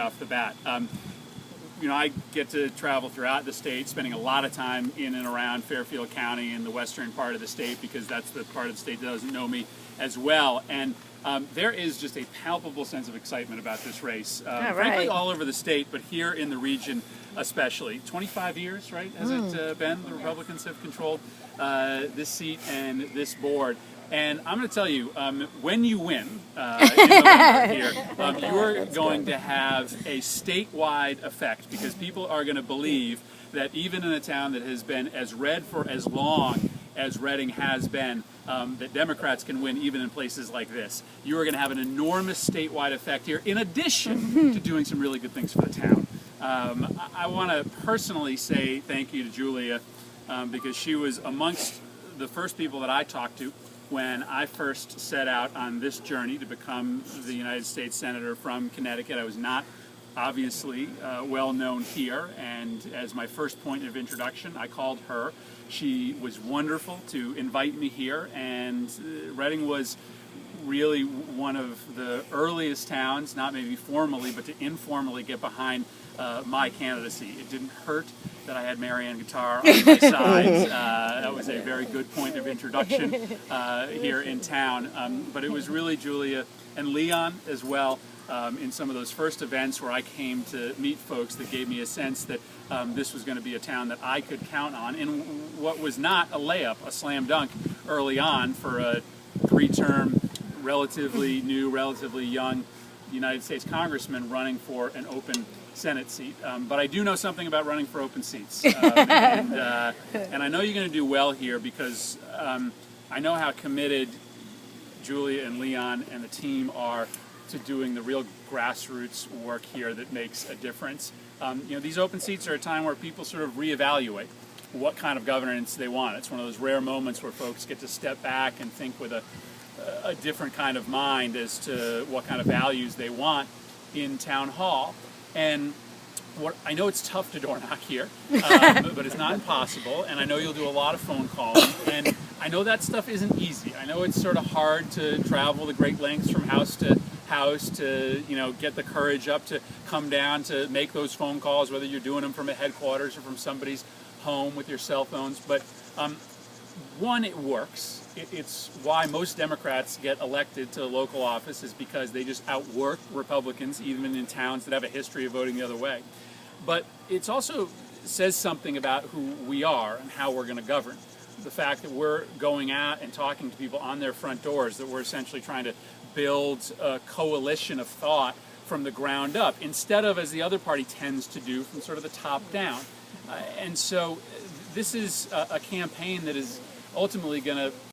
off the bat. You know, I get to travel throughout the state, spending a lot of time in and around Fairfield County in the western part of the state, because that's the part of the state that doesn't know me as well. And there is just a palpable sense of excitement about this race, frankly all over the state, but here in the region especially. 25 years, right, has it been? The Republicans have controlled this seat and this board. And I'm going to tell you, when you win in November here, you're going to have a statewide effect, because people are going to believe that even in a town that has been as red for as long as Reading has been, that Democrats can win even in places like this. You are going to have an enormous statewide effect here, in addition to doing some really good things for the town. I want to personally say thank you to Julia, because she was amongst the first people that I talked to when I first set out on this journey to become the United States Senator from Connecticut. I was not obviously well known here, and as my first point of introduction, I called her. She was wonderful to invite me here, and Reading was really one of the earliest towns, not maybe formally, but to informally get behind my candidacy. It didn't hurt that I had Marianne Guitar on my side. That was a very good point of introduction here in town. But it was really Julia and Leon as well in some of those first events where I came to meet folks that gave me a sense that this was going to be a town that I could count on in what was not a layup, a slam dunk early on for a three-term, relatively new, relatively young United States congressman running for an open Senate seat. But I do know something about running for open seats. And I know you're going to do well here, because I know how committed Julia and Leon and the team are to doing the real grassroots work here that makes a difference. You know, these open seats are a time where people sort of reevaluate what kind of governance they want. It's one of those rare moments where folks get to step back and think with a different kind of mind as to what kind of values they want in town hall. And I know it's tough to door knock here, but it's not impossible, and I know you'll do a lot of phone calling, and I know that stuff isn't easy. I know it's sort of hard to travel the great lengths from house to, you know, get the courage up to come down to make those phone calls, whether you're doing them from a headquarters or from somebody's home with your cell phones. But one, it works. It's why most Democrats get elected to local office, is because they just outwork Republicans, even in towns that have a history of voting the other way. But it also says something about who we are and how we're going to govern. The fact that we're going out and talking to people on their front doors, that we're essentially trying to build a coalition of thought from the ground up, instead of, as the other party tends to do, from sort of the top down. And so this is a campaign that is ultimately going to